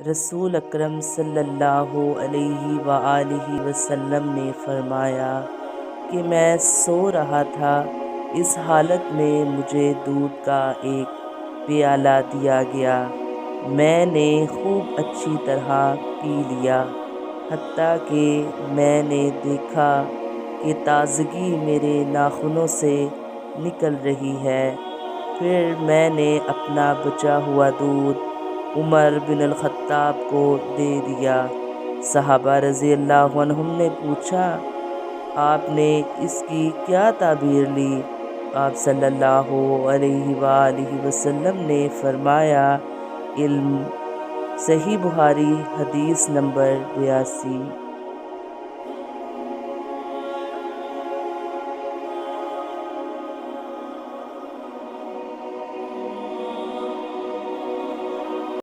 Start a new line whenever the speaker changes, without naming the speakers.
رسول اکرم صلی اللہ علیہ وآلہ وسلم نے فرمایا کہ میں سو رہا تھا، اس حالت میں مجھے دودھ کا ایک پیالہ دیا گیا، میں نے خوب اچھی طرح پی لیا، حتیٰ کہ میں نے دیکھا کہ تازگی میرے ناخنوں سے نکل رہی ہے۔ پھر میں نے اپنا بچا ہوا دودھ عمر بن الخطاب کو دے دیا۔ صحابہ رضی اللہ عنہم نے پوچھا، آپ نے اس کی کیا تعبیر لی؟ آپ صلی اللہ علیہ وآلہ وسلم نے فرمایا، علم۔ صحیح بخاری حدیث نمبر 82۔